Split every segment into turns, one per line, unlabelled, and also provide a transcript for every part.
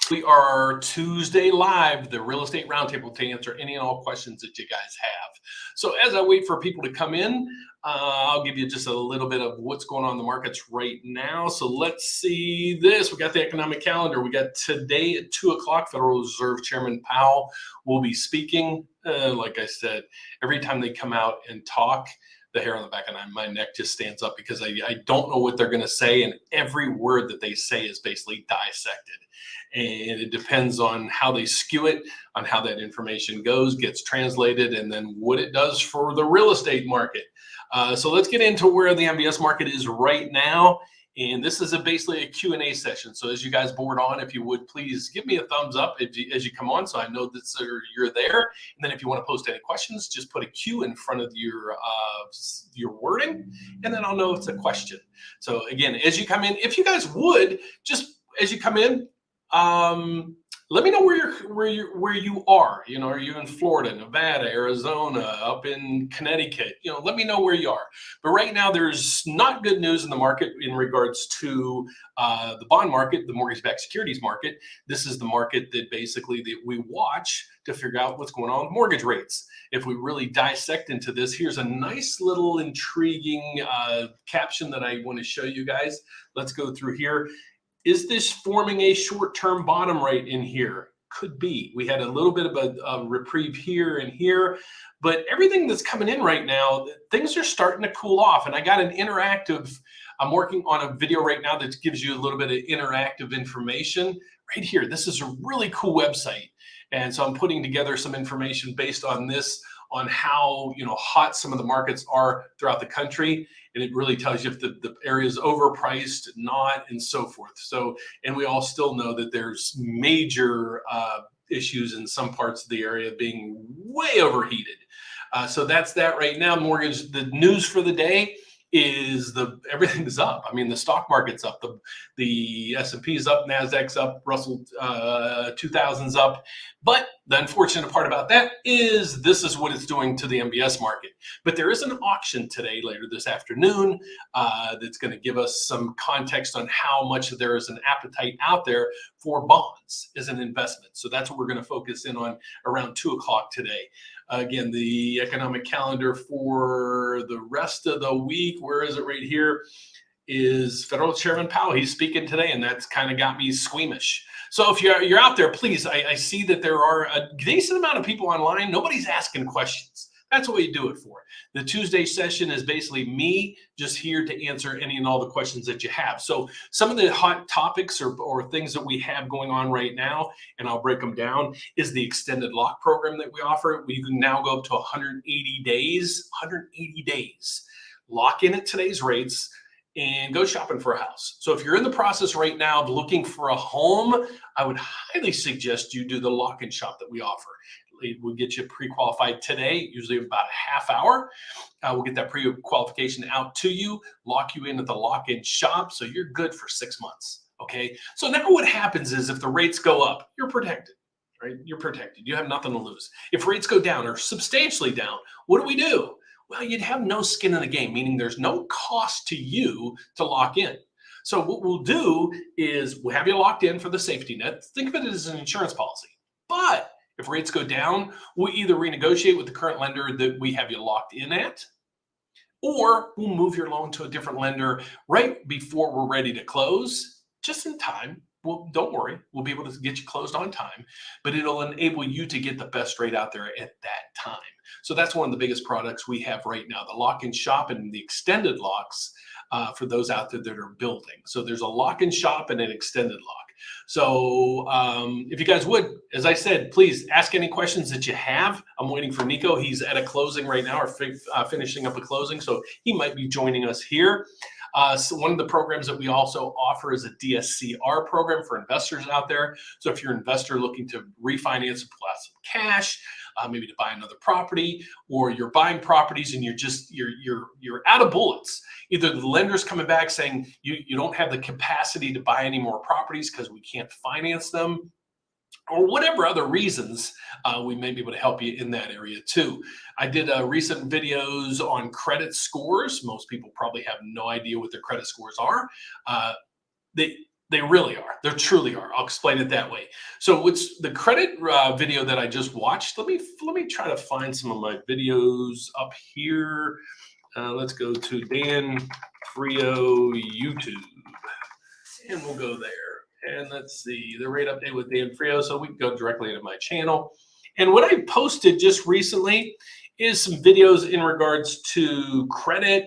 We are Tuesday live, the real estate roundtable, to answer any and all questions that you guys have. So as I wait for people to come in, I'll give you just a little bit of what's going on in the markets right now. So let's see this. We got the economic calendar. We got today at 2 o'clock, Federal Reserve Chairman Powell will be speaking. Like I said, every time they come out and talk, the hair on the back of my neck just stands up because I don't know what they're going to say. And every word that they say is basically dissected. And it depends on how they skew it, on how that information gets translated, and then what it does for the real estate market. So let's get into where the MBS market is right now. And this is basically a Q&A session. So as you guys board on, if you would, please give me a thumbs up as you come on so I know that you're there. And then if you want to post any questions, just put a Q in front of your wording, and then I'll know it's a question. So again, as you come in, if you guys would, just as you come in, let me know where you are. You know, are you in Florida, Nevada, Arizona, up in Connecticut? You know, let me know where you are. But right now, there's not good news in the market in regards to the bond market, the mortgage-backed securities market. This is the market that basically that we watch to figure out what's going on with mortgage rates. If we really dissect into this, here's a nice little intriguing caption that I want to show you guys. Let's go through here. Is this forming a short-term bottom right in here? Could be. We had a little bit of a reprieve here and here, but everything that's coming in right now, things are starting to cool off. And I got an interactive, I'm working on a video right now that gives you a little bit of interactive information right here. This is a really cool website. And so I'm putting together some information based on this, on how hot some of the markets are throughout the country. And it really tells you if the area is overpriced, not, and so forth. So, and we all still know that there's major issues in some parts of the area being way overheated. So that's that right now. Mortgage, the news for the day is everything's up. I mean, the stock market's up, the S&P's up, Nasdaq's up, Russell 2000's up. But the unfortunate part about that is this is what it's doing to the MBS market. But there is an auction today, later this afternoon, that's going to give us some context on how much there is an appetite out there for bonds as an investment. So that's what we're going to focus in on around 2 o'clock today. Again, the economic calendar for the rest of the week, where is it right here, is Federal Chairman Powell. He's speaking today, and that's kind of got me squeamish. So if you're out there, please, I see that there are a decent amount of people online. Nobody's asking questions. That's what we do it for. The Tuesday session is basically me just here to answer any and all the questions that you have. So some of the hot topics or things that we have going on right now, and I'll break them down, is the extended lock program that we offer. We can now go up to 180 days, 180 days. Lock in at today's rates and go shopping for a house. So if you're in the process right now of looking for a home, I would highly suggest you do the lock-in shop that we offer. We'll get you pre-qualified today, usually about a half hour. We'll get that pre-qualification out to you, lock you in at the lock-in shop, so you're good for 6 months, okay? So now what happens is if the rates go up, you're protected, right? You're protected. You have nothing to lose. If rates go down or substantially down, what do? Well, you'd have no skin in the game, meaning there's no cost to you to lock in. So what we'll do is we'll have you locked in for the safety net. Think of it as an insurance policy. But if rates go down, we'll either renegotiate with the current lender that we have you locked in at, or we'll move your loan to a different lender right before we're ready to close, just in time. Well, don't worry, we'll be able to get you closed on time, but it'll enable you to get the best rate out there at that time. So that's one of the biggest products we have right now, the lock-in shop and the extended locks for those out there that are building. So there's a lock-in shop and an extended lock. So if you guys would, as I said, please ask any questions that you have. I'm waiting for Nico. He's at a closing right now, or finishing up a closing, so he might be joining us here. So one of the programs that we also offer is a DSCR program for investors out there. So if you're an investor looking to refinance and pull out some cash, maybe to buy another property, or you're buying properties and you're out of bullets. Either the lender's coming back saying you don't have the capacity to buy any more properties because we can't finance them, or whatever other reasons, we may be able to help you in that area too. I did recent videos on credit scores. Most people probably have no idea what their credit scores are. They really are. They truly are. I'll explain it that way. So what's the credit video that I just watched? Let me try to find some of my videos up here. Let's go to Dan Frio YouTube, and we'll go there. And let's see the rate update with Dan Frio. So we can go directly into my channel. And what I posted just recently is some videos in regards to credit.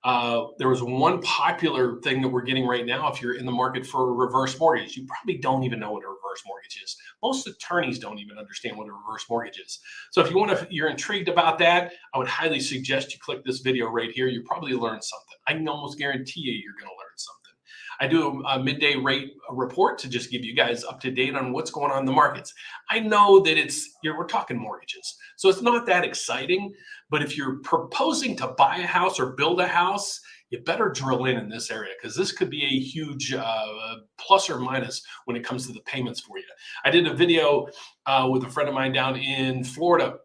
There was one popular thing that we're getting right now. If you're in the market for a reverse mortgage, you probably don't even know what a reverse mortgage is. Most attorneys don't even understand what a reverse mortgage is. So if you're intrigued about that, I would highly suggest you click this video right here. You probably learn something. I can almost guarantee you're going to learn something. I do a midday rate report to just give you guys up to date on what's going on in the markets. I know that we're talking mortgages, so it's not that exciting. But if you're proposing to buy a house or build a house, you better drill in this area, because this could be a huge plus or minus when it comes to the payments for you. I did a video with a friend of mine down in Florida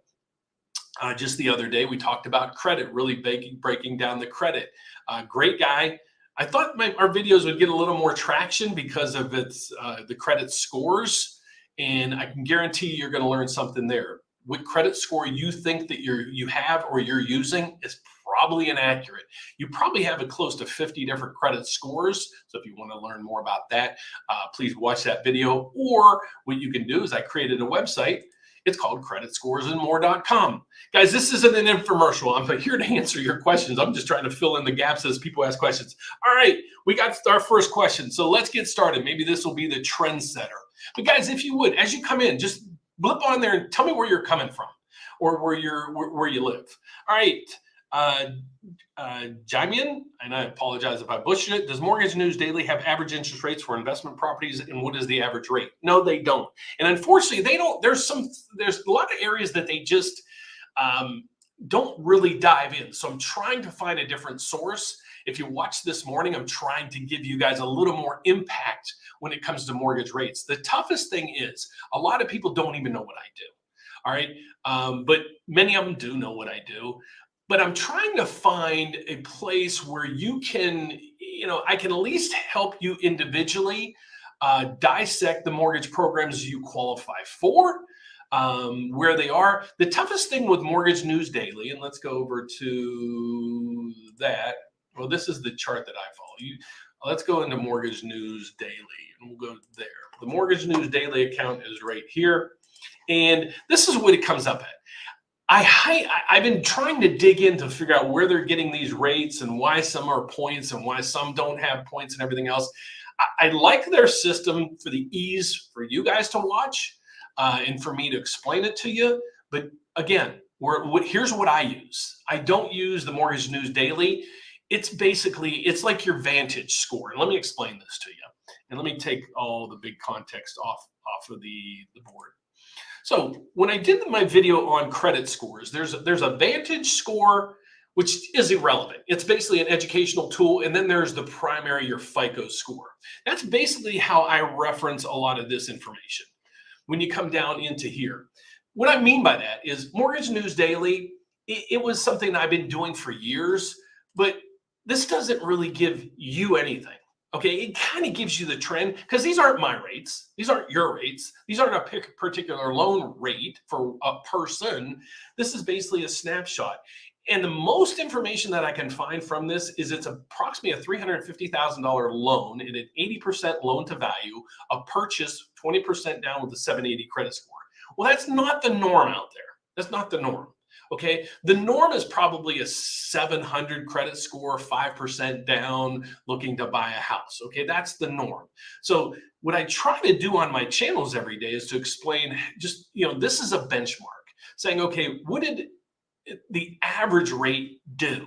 just the other day. We talked about credit, really breaking down the credit. Great guy. I thought our videos would get a little more traction because of the credit scores, and I can guarantee you're going to learn something there. What credit score you think that you have or you're using is probably inaccurate. You probably have close to 50 different credit scores. So if you want to learn more about that, please watch that video. Or what you can do is I created a website. It's called creditscoresandmore.com. Guys, this isn't an infomercial. I'm here to answer your questions. I'm just trying to fill in the gaps as people ask questions. All right, we got our first question. So let's get started. Maybe this will be the trendsetter. But guys, if you would, as you come in, just blip on there and tell me where you're coming from or where you live. All right. Jamian, and I apologize if I butchered it. Does Mortgage News Daily have average interest rates for investment properties, and what is the average rate? No, they don't. And unfortunately, they don't. There's a lot of areas that they just don't really dive in. So I'm trying to find a different source. If you watch this morning, I'm trying to give you guys a little more impact when it comes to mortgage rates. The toughest thing is a lot of people don't even know what I do. All right. But many of them do know what I do. But I'm trying to find a place where you can, I can at least help you individually dissect the mortgage programs you qualify for, where they are. The toughest thing with Mortgage News Daily, and let's go over to that. Well, this is the chart that I follow. Let's go into Mortgage News Daily, and we'll go there. The Mortgage News Daily account is right here. And this is what it comes up at. I've been trying to dig in to figure out where they're getting these rates and why some are points and why some don't have points and everything else. I like their system for the ease for you guys to watch and for me to explain it to you. But again, here's what I use. I don't use the Mortgage News Daily. It's like your Vantage score. And let me explain this to you. And let me take all the big context off of the board. So when I did my video on credit scores, there's a Vantage score, which is irrelevant. It's basically an educational tool. And then there's the primary, your FICO score. That's basically how I reference a lot of this information when you come down into here. What I mean by that is Mortgage News Daily, it was something I've been doing for years, but this doesn't really give you anything. Okay, it kind of gives you the trend, because these aren't my rates. These aren't your rates. These aren't a particular loan rate for a person. This is basically a snapshot. And the most information that I can find from this is it's approximately a $350,000 loan at an 80% loan to value, a purchase 20% down with a 780 credit score. Well, that's not the norm out there. That's not the norm. Okay, the norm is probably a 700 credit score, 5% down, looking to buy a house. Okay, that's the norm. So what I try to do on my channels every day is to explain just, this is a benchmark, saying, okay, what did the average rate do?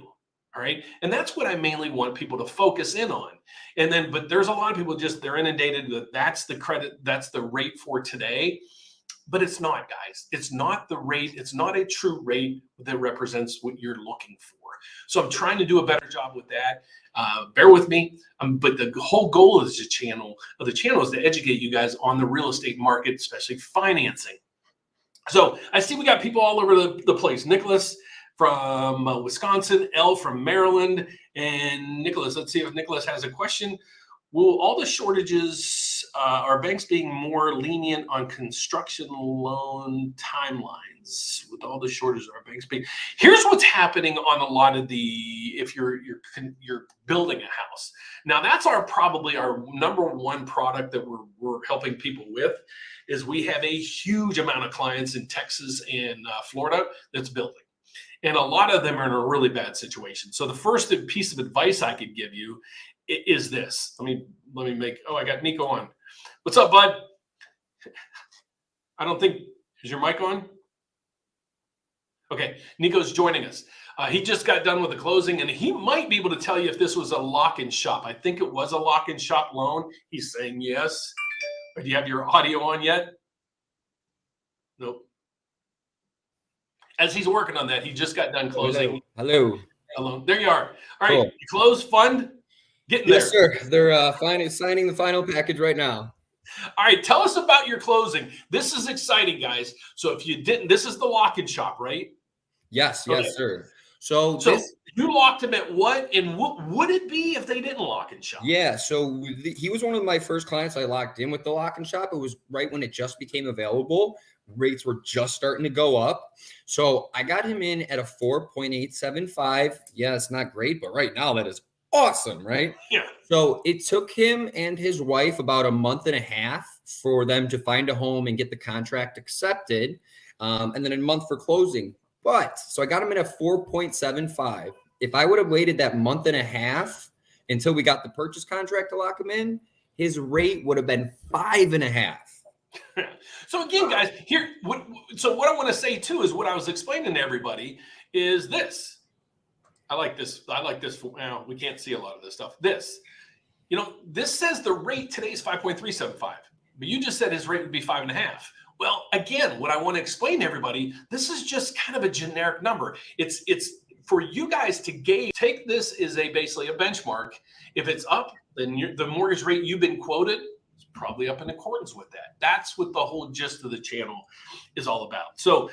All right, and that's what I mainly want people to focus in on. And then, but there's a lot of people they're inundated with that's the credit, that's the rate for today. But it's not, guys. It's not the rate. It's not a true rate that represents what you're looking for. So I'm trying to do a better job with that. Bear with me. But the whole goal of the channel is to educate you guys on the real estate market, especially financing. So I see we got people all over the place. Nicholas from Wisconsin, L from Maryland, and Nicholas. Let's see if Nicholas has a question. Will all the shortages, are banks being more lenient on construction loan timelines? With all the shortages, are banks being? Here's what's happening on a lot of the, if you're building a house. Now that's probably our number one product that we're helping people with, is we have a huge amount of clients in Texas and Florida that's building. And a lot of them are in a really bad situation. So the first piece of advice I could give you is this. Let me make, I got Nico on. What's up, bud? I don't think, is your mic on? Okay, Nico's joining us. He just got done with the closing, and he might be able to tell you if this was a lock-in shop. I think it was a lock-in shop loan. He's saying yes. Do you have your audio on yet? Nope. As he's working on that, he just got done closing.
Hello.
There you are. All right, cool. You close fund? Getting there.
Yes, sir. They're signing the final package right now.
All right, tell us about your closing. This is exciting, guys. So if you didn't, this is the lock-in shop, right?
Yes, yes, sir. So
you locked him at what? And what would it be if they didn't lock and shop?
Yeah, so he was one of my first clients I locked in with the lock and shop. It was right when it just became available. Rates were just starting to go up. So I got him in at a 4.875. Yeah, it's not great, but right now that is awesome, right?
Yeah.
So it took him and his wife about a month and a half for them to find a home and get the contract accepted. And then a month for closing. So I got him in at 4.75. If I would have waited that month and a half until we got the purchase contract to lock him in, his rate would have been 5.5.
So again, guys, what I want to say too is what I was explaining to everybody is this. I like this. Well, we can't see a lot of this stuff. This says the rate today is 5.375, but you just said his rate would be 5.5. Well, again, what I want to explain to everybody, this is just kind of a generic number. It's for you guys to gauge. Take this as basically a benchmark. If it's up, then the mortgage rate you've been quoted is probably up in accordance with that. That's what the whole gist of the channel is all about. So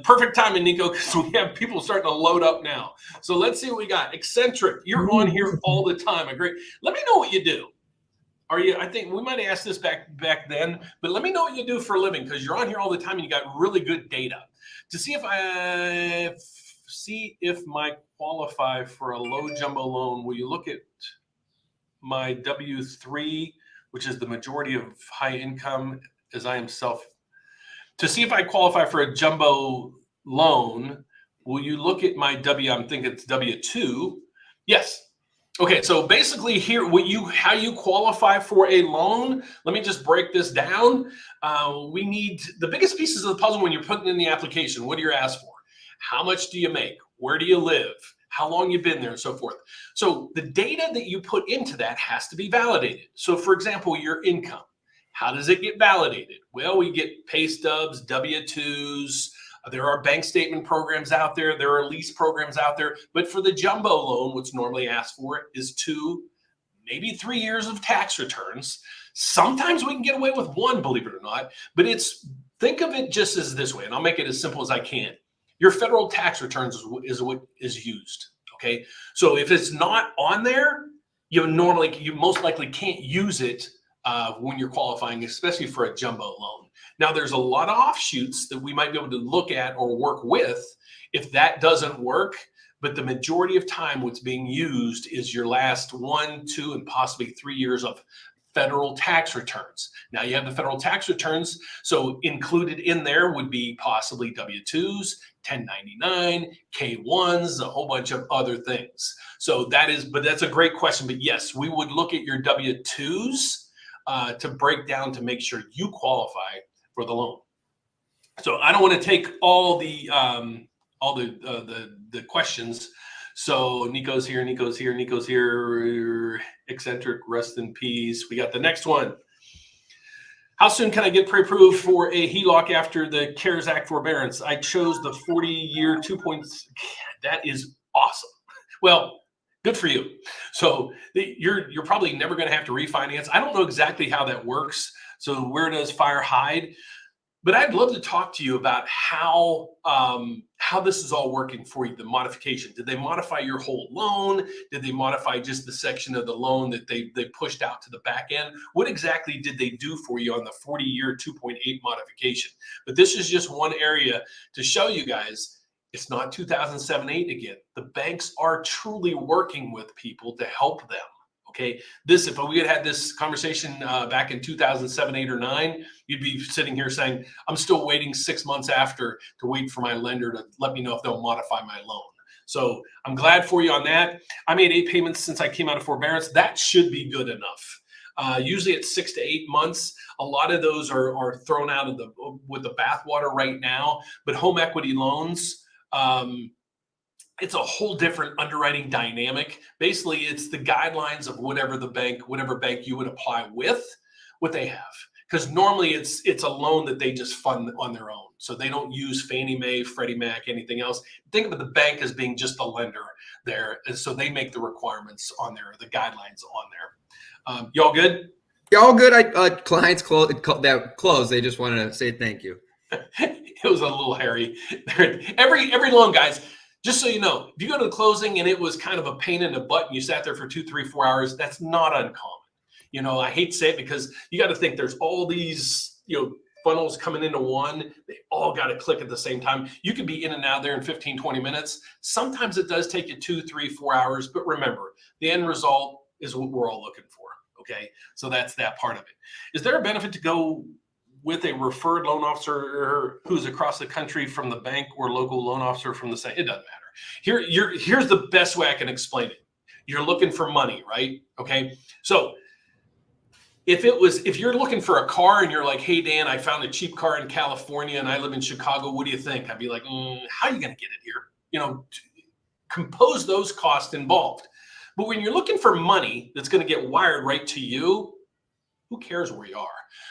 perfect timing, Nico, because we have people starting to load up now. So let's see what we got. Eccentric, you're on here all the time. Agree. Let me know what you do. I think we might have asked this back then, but let me know what you do for a living, because you're on here all the time and you got really good data. To see if I qualify for a low jumbo loan, will you look at my W-3, which is the majority of high income, as I am to see if I qualify for a jumbo loan, will you look at my I'm thinking it's W-2. Yes. Okay, so basically here, how you qualify for a loan, let me just break this down. We need the biggest pieces of the puzzle when you're putting in the application. What do you ask for? How much do you make? Where do you live? How long you've been there, and so forth. So the data that you put into that has to be validated. So for example, your income, how does it get validated? Well, we get pay stubs, W-2s. There are bank statement programs out there. There are lease programs out there. But for the jumbo loan, what's normally asked for is 2, maybe 3 years of tax returns. Sometimes we can get away with 1, believe it or not. But think of it just as this way, and I'll make it as simple as I can. Your federal tax returns is what is used. Okay, so if it's not on there, you most likely can't use it when you're qualifying, especially for a jumbo loan. Now, there's a lot of offshoots that we might be able to look at or work with if that doesn't work. But the majority of time, what's being used is your last 1, 2, and possibly 3 years of federal tax returns. Now you have the federal tax returns. So included in there would be possibly W-2s, 1099, K-1s, a whole bunch of other things. So that's a great question. But yes, we would look at your W-2s to break down to make sure you qualify for the loan. So I don't want to take all the questions. So Nico's here, eccentric, rest in peace. We got the next one. How soon can I get pre-approved for a HELOC after the CARES Act forbearance? I chose the 40-year 2 points. That is awesome. Well, good for you. So you're probably never going to have to refinance. I don't know exactly how that works. So where does fire hide? But I'd love to talk to you about how this is all working for you, the modification. Did they modify your whole loan? Did they modify just the section of the loan that they pushed out to the back end? What exactly did they do for you on the 40-year 2.8 modification? But this is just one area to show you guys it's not 2007-8 again. The banks are truly working with people to help them. Okay, if we had this conversation back in 2007, 8, or 9, you'd be sitting here saying, I'm still waiting 6 months after to wait for my lender to let me know if they'll modify my loan. So I'm glad for you on that. I made 8 payments since I came out of forbearance. That should be good enough. Usually it's 6 to 8 months. A lot of those are thrown out of with the bathwater right now, but home equity loans, it's a whole different underwriting dynamic. Basically, it's the guidelines of whatever bank you would apply with, what they have. Because normally it's a loan that they just fund on their own. So they don't use Fannie Mae, Freddie Mac, anything else. Think of the bank as being just the lender there. And so they make the requirements on there, the guidelines on there. Y'all good?
Y'all good. Clients close. They just want to say thank you.
It was a little hairy. Every loan, guys. Just so you know, if you go to the closing and it was kind of a pain in the butt and you sat there for 2, 3, 4 hours, that's not uncommon. I hate to say it because you got to think there's all these, funnels coming into one. They all got to click at the same time. You could be in and out there in 15, 20 minutes. Sometimes it does take you 2, 3, 4 hours, but remember, the end result is what we're all looking for. Okay. So that's that part of it. Is there a benefit to go with a referred loan officer who's across the country from the bank or local loan officer from the same? It doesn't matter. Here's the best way I can explain it. You're looking for money, right? Okay. So if you're looking for a car and you're like, hey, Dan, I found a cheap car in California and I live in Chicago. What do you think? I'd be like, how are you going to get it here? Compose those costs involved. But when you're looking for money that's going to get wired right to you, who cares where you are?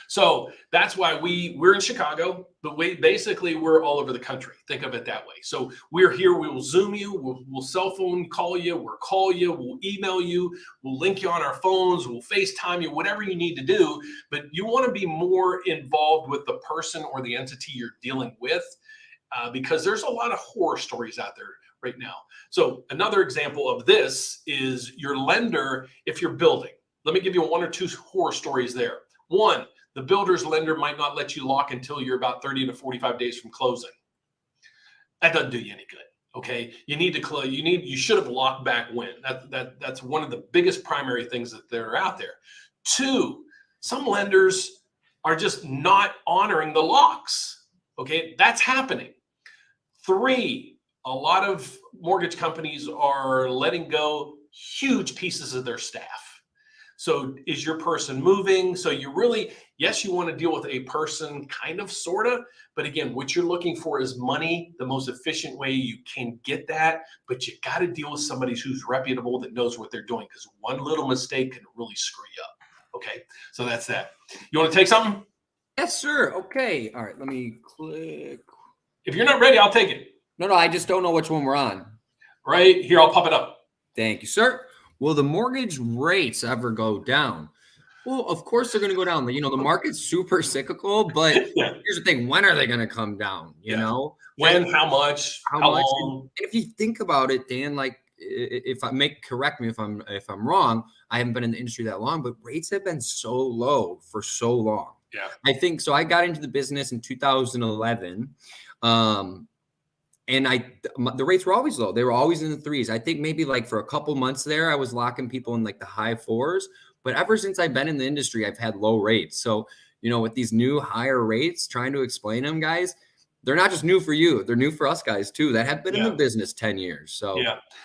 So that's why we're in Chicago, but we're all over the country. Think of it that way. So we're here. We will Zoom you. We'll cell phone call you. We'll call you. We'll email you. We'll link you on our phones. We'll FaceTime you, whatever you need to do. But you want to be more involved with the person or the entity you're dealing with because there's a lot of horror stories out there right now. So another example of this is your lender, if you're building. Let me give you 1 or 2 horror stories there. One, the builder's lender might not let you lock until you're about 30 to 45 days from closing. That doesn't do you any good. Okay, you need to close. You should have locked back when. That's one of the biggest primary things that are out there. 2, some lenders are just not honoring the locks. Okay, that's happening. 3, a lot of mortgage companies are letting go huge pieces of their staff. So is your person moving? So you want to deal with a person kind of, sort of. But again, what you're looking for is money, the most efficient way you can get that. But you got to deal with somebody who's reputable that knows what they're doing because one little mistake can really screw you up. Okay, so that's that. You want to take something?
Yes, sir. Okay. All right. Let me click.
If you're not ready, I'll take it.
No, I just don't know which one we're on.
Right here, I'll pop it up.
Thank you, sir. Will the mortgage rates ever go down? Well, of course they're going to go down. The market's super cyclical, but here's the thing. When are they going to come down? You know?
When, how much, how long?
And if you think about it, Dan, correct me if I'm wrong. I haven't been in the industry that long, but rates have been so low for so long.
Yeah.
I think so. I got into the business in 2011. And the rates were always low. They were always in the 3s. I think maybe for a couple months there, I was locking people in the high 4s. But ever since I've been in the industry, I've had low rates. So, with these new higher rates, trying to explain them, guys, they're not just new for you. They're new for us guys too that have been in the business 10 years. So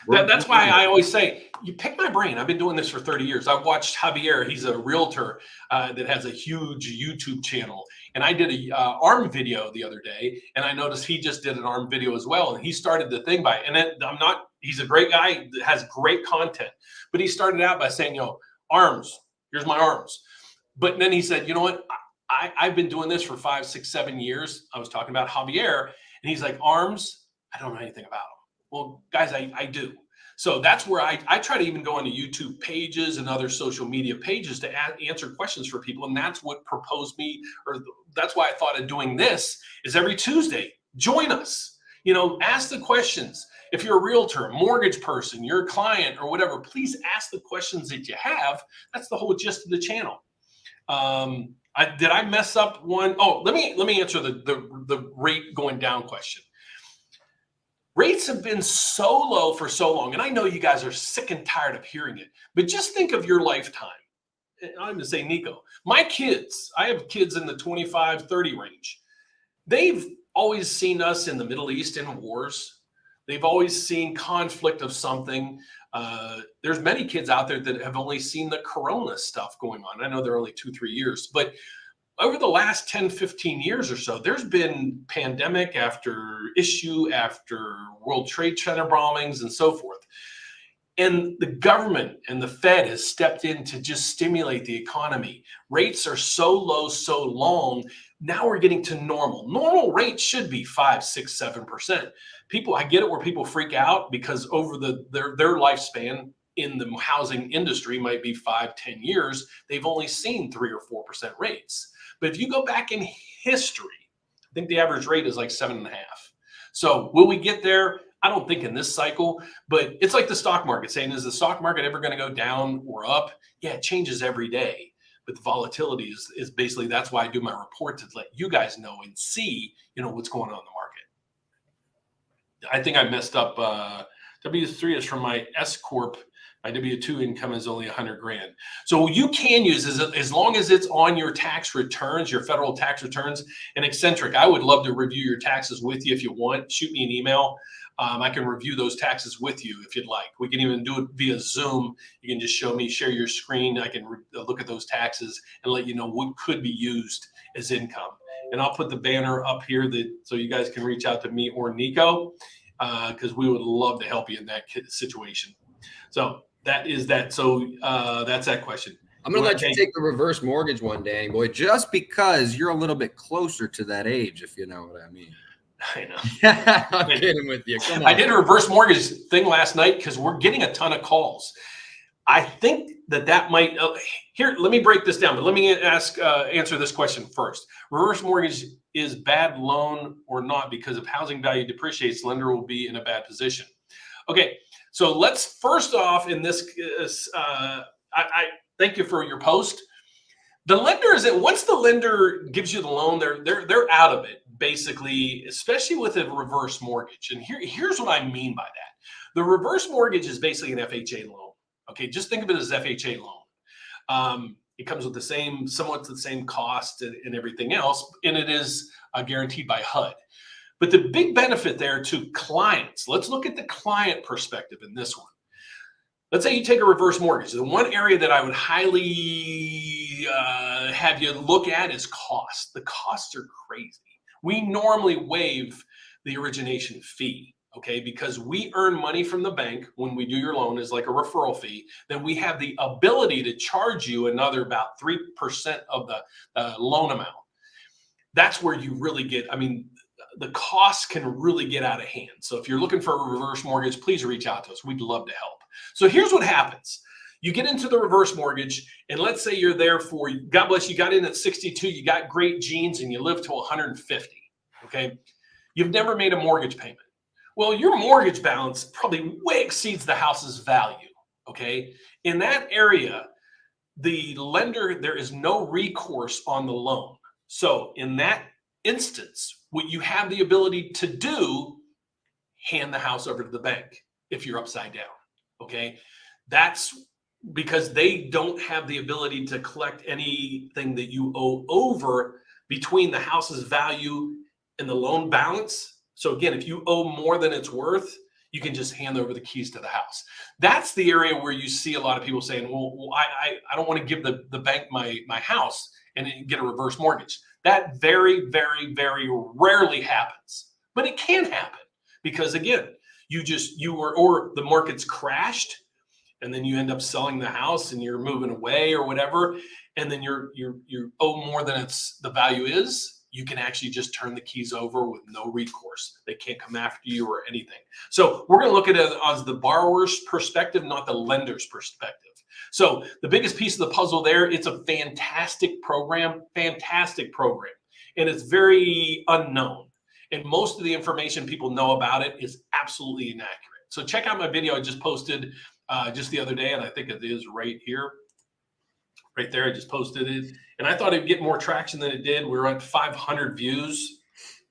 that's why I always say, you pick my brain. I've been doing this for 30 years. I've watched Javier. He's a realtor that has a huge YouTube channel. And I did a ARM video the other day, and I noticed he just did an ARM video as well. And he started the thing he's a great guy that has great content, but he started out by saying, ARMs, here's my ARMs. But then he said, you know what? I've been doing this for 5, 6, 7 years. I was talking about Javier, and he's like, ARMs, I don't know anything about them. Well, guys, I do. So that's where I try to even go onto YouTube pages and other social media pages to answer questions for people. And that's what proposed me, or that's why I thought of doing this, is every Tuesday, join us, ask the questions. If you're a realtor, mortgage person, you're a client or whatever, please ask the questions that you have. That's the whole gist of the channel. Did I mess up one? Oh, let me answer the rate going down question. Rates have been so low for so long, and I know you guys are sick and tired of hearing it, but just think of your lifetime. I'm going to say, Nico, my kids, I have kids in the 25, 30 range. They've always seen us in the Middle East in wars. They've always seen conflict of something. There's many kids out there that have only seen the Corona stuff going on. I know they're only 2-3 years, but over the last 10, 15 years or so, there's been pandemic after issue after World Trade Center bombings and so forth. And the government and the Fed has stepped in to just stimulate the economy. Rates are so low, so long. Now we're getting to normal. Normal rates should be 5, 6, 7%. People, I get it where people freak out because over their lifespan in the housing industry might be 5, 10 years. They've only seen 3 or 4% rates. But if you go back in history, I think the average rate is like 7.5. So will we get there? I don't think in this cycle, but it's like the stock market saying, is the stock market ever going to go down or up? Yeah, it changes every day. But the volatility is basically, that's why I do my report, to let you guys know and see, what's going on in the market. I think I messed up. W3 is from my S Corp. My W2 income is only $100,000. So you can use, as long as it's on your tax returns, your federal tax returns. And Eccentric, I would love to review your taxes with you if you want. Shoot me an email. I can review those taxes with you if you'd like. We can even do it via Zoom. You can just share your screen. I can look at those taxes and let you know what could be used as income. And I'll put the banner up here so you guys can reach out to me or Nico, because we would love to help you in that situation. So that is that. So that's that question.
I'm going to let you take the reverse mortgage one, Danny boy, just because you're a little bit closer to that age, if you know what I mean.
I know.
I'm kidding with you. Come on.
I did a reverse mortgage thing last night because we're getting a ton of calls. I think that might here. Let me break this down, but let me answer this question first. Reverse mortgage is bad loan or not? Because if housing value depreciates, lender will be in a bad position. Okay, so let's first off in this. I thank you for your post. The lender is that once the lender gives you the loan, they're out of it, basically, especially with a reverse mortgage. And here's what I mean by that. The reverse mortgage is basically an FHA loan. Okay, just think of it as FHA loan. It comes with somewhat the same cost and everything else, and it is guaranteed by HUD. But the big benefit there to clients, let's look at the client perspective in this one. Let's say you take a reverse mortgage. The one area that I would highly have you look at is cost. The costs are crazy. We normally waive the origination fee, okay? Because we earn money from the bank when we do your loan as like a referral fee. Then we have the ability to charge you another about 3% of the loan amount. That's where you really get, the costs can really get out of hand. So if you're looking for a reverse mortgage, please reach out to us. We'd love to help. So here's what happens. You get into the reverse mortgage, and let's say you're there for, God bless you, got in at 62, you got great genes, and you live to 150, okay? You've never made a mortgage payment. Well, your mortgage balance probably way exceeds the house's value, okay? In that area, the lender, there is no recourse on the loan. So in that instance, what you have the ability to do, hand the house over to the bank if you're upside down, okay? That's because they don't have the ability to collect anything that you owe over between the house's value and the loan balance. So again, if you owe more than it's worth, you can just hand over the keys to the house. That's the area where you see a lot of people saying, well, I don't want to give the bank my house and get a reverse mortgage. That very, very, very rarely happens, but it can happen because again, or the market's crashed and then you end up selling the house and you're moving away or whatever. And then you owe more than the value is. you can actually just turn the keys over with no recourse. They can't come after you or anything. So we're going to look at it as the borrower's perspective, not the lender's perspective. So the biggest piece of the puzzle there, it's a fantastic program, and it's very unknown. And most of the information people know about it is absolutely inaccurate. So check out my video I just posted just the other day, and I think it is right here. Right there, I just posted it. And I thought it'd get more traction than it did. We were at 500 views.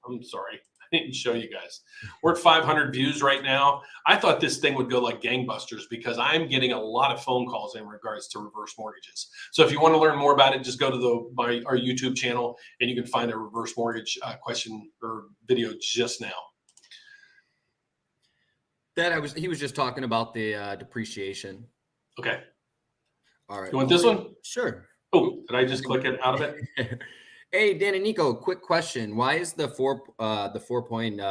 I'm sorry, I didn't show you guys. We're at 500 views right now. I thought this thing would go like gangbusters because I'm getting a lot of phone calls in regards to reverse mortgages. So if you want to learn more about it, just go to our YouTube channel and you can find a reverse mortgage question or video just now.
He was just talking about the depreciation.
Okay.
All right.
You want this one?
Sure.
Oh, did I just click it out of it?
Hey, Dan and Nico, quick question. Why is the 4-point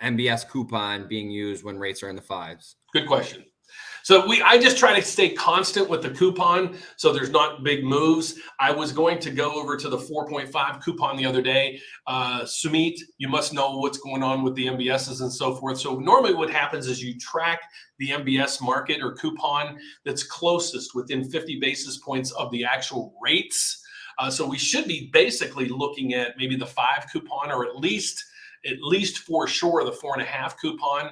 MBS coupon being used when rates are in the 5s?
Good question. So I just try to stay constant with the coupon so there's not big moves. I was going to go over to the 4.5 coupon the other day. Sumit, you must know what's going on with the MBSs and so forth. So normally what happens is you track the MBS market or coupon that's closest within 50 basis points of the actual rates. So we should be basically looking at maybe the 5 coupon or at least for sure the 4.5 coupon.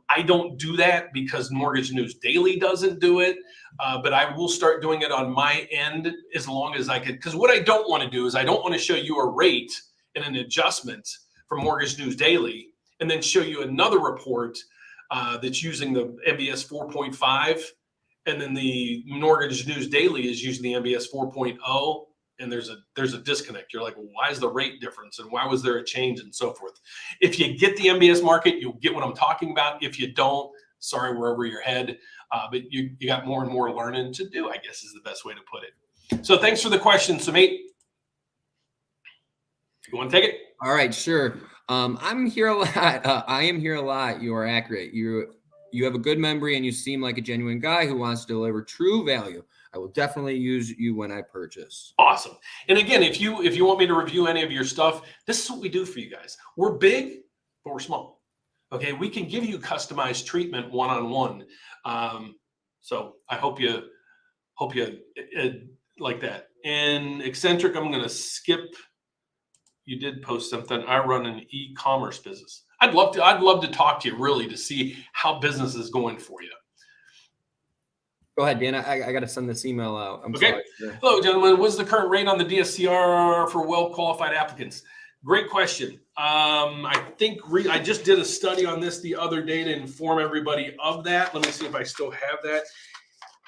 I don't do that because Mortgage News Daily doesn't do it, but I will start doing it on my end as long as I could. Because what I don't want to do is I don't want to show you a rate and an adjustment from Mortgage News Daily and then show you another report that's using the MBS 4.5, and then the Mortgage News Daily is using the MBS 4.0. And there's a disconnect. You're like, well, why is the rate difference? And why was there a change and so forth? If you get the MBS market, you'll get what I'm talking about. If you don't, sorry, we're over your head. But you got more and more learning to do, I guess is the best way to put it. So thanks for the question, Sumit. You want to take it?
All right, sure. I'm here a lot. I am here a lot. You are accurate. You have a good memory and you seem like a genuine guy who wants to deliver true value. I will definitely use you when I purchase.
Awesome. And again, if you want me to review any of your stuff, this is what we do for you guys. We're big, but we're small. Okay, we can give you customized treatment one-on-one. So I hope you like that. And eccentric, I'm going to skip. You did post something. I run an e-commerce business. I'd love to talk to you really to see how business is going for you.
Go ahead, Dan. I got to send this email out. I'm
okay. Sorry. Hello, gentlemen. What's the current rate on the DSCR for well-qualified applicants? Great question. I think I just did a study on this the other day to inform everybody of that. Let me see if I still have that.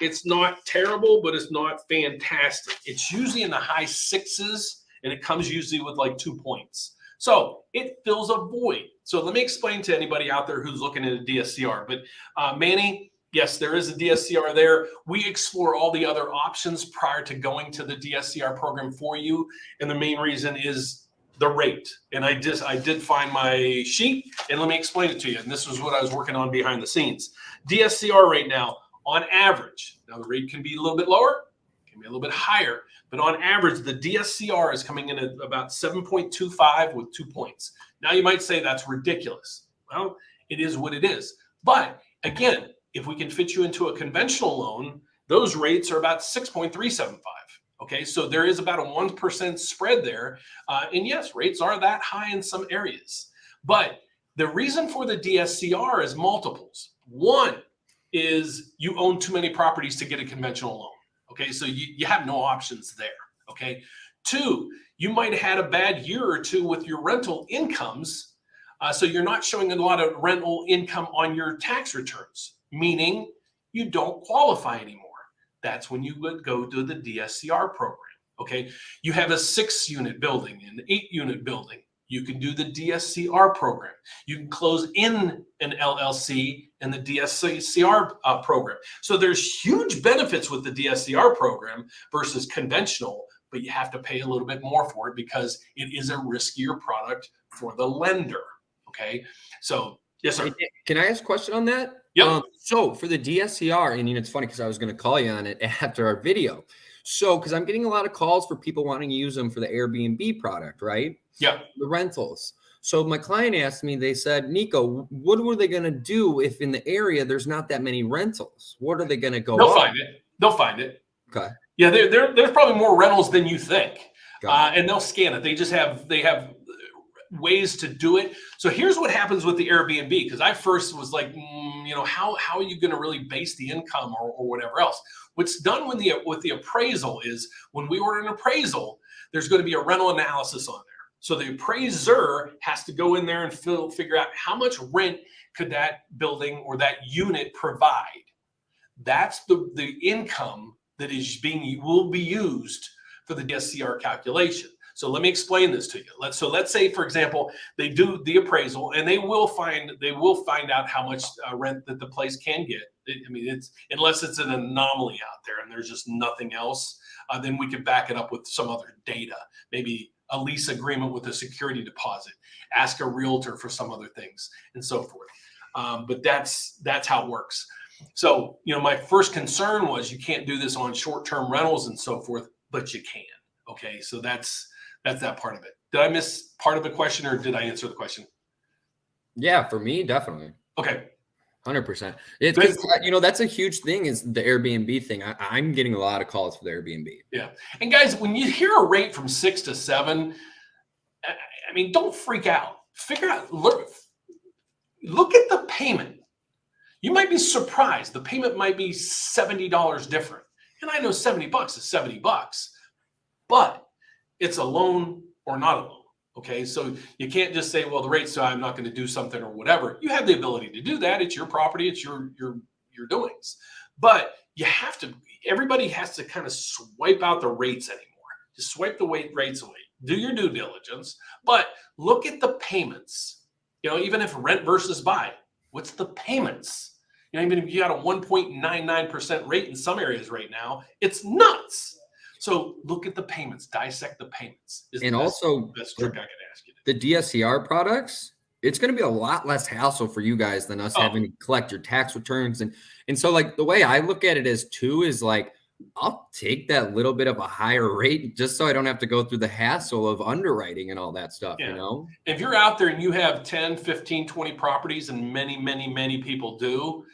It's not terrible, but it's not fantastic. It's usually in the high 6s, and it comes usually with like 2 points. So it fills a void. So let me explain to anybody out there who's looking at a DSCR. But Manny, yes, there is a DSCR there. We explore all the other options prior to going to the DSCR program for you. And the main reason is the rate. And I did find my sheet, and let me explain it to you. And this was what I was working on behind the scenes. DSCR right now, on average, now the rate can be a little bit lower, can be a little bit higher, but on average, the DSCR is coming in at about 7.25 with 2 points. Now you might say that's ridiculous. Well, it is what it is. But again, if we can fit you into a conventional loan, those rates are about 6.375. Okay, so there is about a 1% spread there. And yes, rates are that high in some areas. But the reason for the DSCR is multiples. One is you own too many properties to get a conventional loan. Okay, so you have no options there. Okay, 2, you might have had a bad year or 2 with your rental incomes. So you're not showing a lot of rental income on your tax returns, meaning you don't qualify anymore. That's when you would go to the DSCR program. Okay, you have a 6-unit building, an 8-unit building. You can do the DSCR program. You can close in an LLC in the DSCR program. So there's huge benefits with the DSCR program versus conventional, but you have to pay a little bit more for it because it is a riskier product for the lender. Okay, so yes, sir.
Can I ask a question on that?
Yep.
So for the DSCR, and it's funny because I was going to call you on it after our video. So, because I'm getting a lot of calls for people wanting to use them for the Airbnb product, right?
Yeah.
The rentals. So my client asked me, they said, Nico, what were they going to do if in the area there's not that many rentals? What are they going to go
They'll
up?
find it. They'll find it.
Okay.
Yeah, there's probably more rentals than you think,
Got
and they'll scan it. They have ways to do it. So here's what happens with the Airbnb, because I first was like, how are you going to really base the income or whatever else? What's done with the appraisal is when we order an appraisal, there's going to be a rental analysis on there. So the appraiser has to go in there and figure out how much rent could that building or that unit provide. That's the income that will be used for the DSCR calculation. So let me explain this to you. Let's say, for example, they do the appraisal and they will find out how much rent that the place can get. Unless it's an anomaly out there and there's just nothing else, then we could back it up with some other data, maybe a lease agreement with a security deposit, ask a realtor for some other things, and so forth. But that's how it works. So, my first concern was you can't do this on short-term rentals and so forth, but you can. Okay, so that's that part of it. Did I miss part of the question, or did I answer the question?
Yeah, for me, definitely.
Okay.
100%. It's that's a huge thing, is the Airbnb thing. I'm getting a lot of calls for the Airbnb.
Yeah. And guys, when you hear a rate from 6 to 7, don't freak out. Figure out, look at the payment. You might be surprised. The payment might be $70 different. And I know $70 is $70, but it's a loan or not a loan. Okay, so you can't just say, well, the rate's so I'm not going to do something or whatever. You have the ability to do that. It's your property. It's your doings. But everybody has to kind of swipe out the rates anymore. Just swipe the rates away. Do your due diligence, but look at the payments. Even if rent versus buy, what's the payments? Even if you got a 1.99% rate in some areas right now, it's nuts. So look at the payments, dissect the payments.
And also,
best trick I could ask you.
The DSCR products, it's going to be a lot less hassle for you guys than us having to collect your tax returns. And so, like, the way I look at it is like, I'll take that little bit of a higher rate just so I don't have to go through the hassle of underwriting and all that stuff,
If you're out there and you have 10, 15, 20 properties, and many, many, many people do,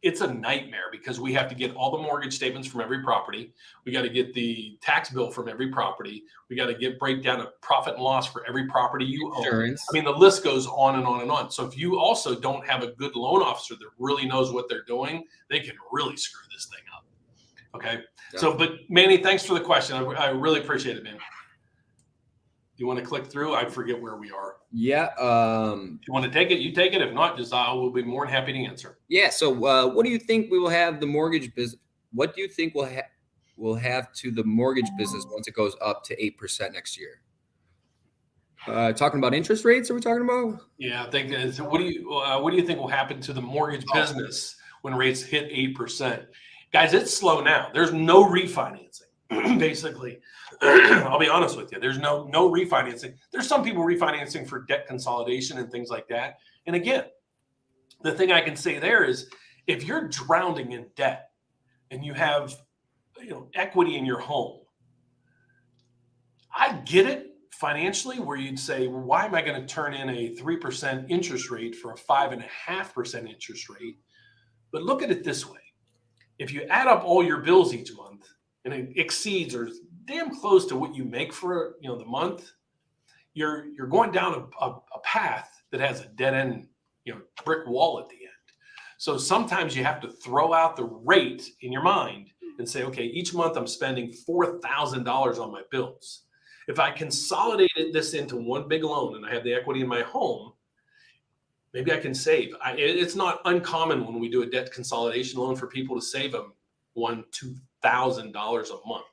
it's a nightmare, because we have to get all the mortgage statements from every property. We got to get the tax bill from every property. We got to get breakdown of profit and loss for every property you own.
Insurance.
The list goes on and on and on. So if you also don't have a good loan officer that really knows what they're doing, they can really screw this thing up. Okay. Definitely. So, but Manny, thanks for the question. I really appreciate it, man. You want to click through? I forget where we are.
Yeah.
If you want to take it, you take it. If not, just I will be more than happy to answer.
Yeah. So, what do you think we will have the mortgage business? What do you think we'll have to the mortgage business once it goes up to 8% next year? Talking about interest rates? Are we talking about?
Yeah, I think. What do you think will happen to the mortgage business when rates hit 8%? Guys, it's slow now. There's no refinancing. Basically, I'll be honest with you. There's no refinancing. There's some people refinancing for debt consolidation and things like that. And again, the thing I can say there is, if you're drowning in debt and you have equity in your home, I get it financially, where you'd say, well, why am I going to turn in a 3% interest rate for a 5.5% interest rate? But look at it this way. If you add up all your bills each month and it exceeds or is damn close to what you make for the month, you're going down a path that has a dead end, brick wall at the end. So sometimes you have to throw out the rate in your mind and say, okay, each month I'm spending $4,000 on my bills. If I consolidated this into one big loan and I have the equity in my home, maybe I can save. It's not uncommon when we do a debt consolidation loan for people to save them $2,000 a month.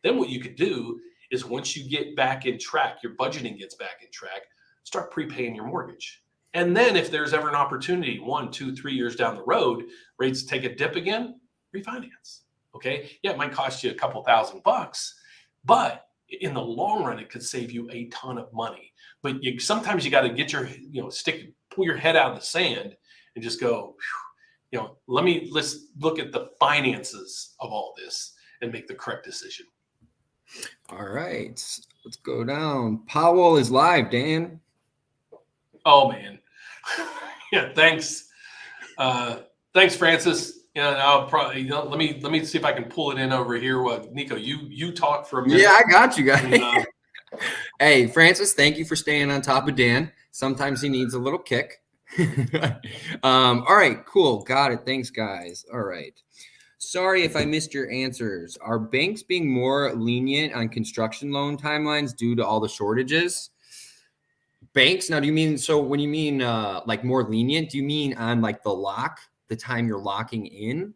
Then what you could do is, once you get back in track, your budgeting gets back in track, start prepaying your mortgage. And then if there's ever an opportunity, 1, 2, 3 years down the road, rates take a dip again, refinance. Okay. Yeah, it might cost you a couple $1,000, but in the long run, it could save you a ton of money. But sometimes you got to get your, pull your head out of the sand and just go, let's look at the finances of all this and make the correct decision.
All right, let's go down. Powell is live, Dan.
Oh man. Yeah, thanks. Thanks, Francis. Yeah, I'll probably, let me see if I can pull it in over here. What, Nico, you talk for a minute.
Yeah, I got you guys.
And,
hey, Francis, thank you for staying on top of Dan. Sometimes he needs a little kick. All right, cool. Got it. Thanks, guys. All right. Sorry if I missed your answers. Are banks being more lenient on construction loan timelines due to all the shortages? Banks? Now, do you mean, so when you mean like more lenient, do you mean on like the time you're locking in?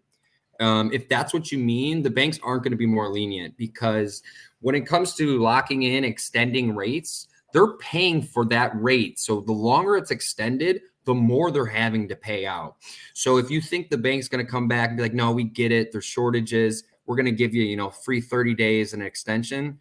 If that's what you mean, the banks aren't going to be more lenient, because when it comes to locking in, extending rates, they're paying for that rate. So the longer it's extended, the more they're having to pay out. So if you think the bank's going to come back and be like, no, we get it, there's shortages, we're going to give you, free 30 days and an extension.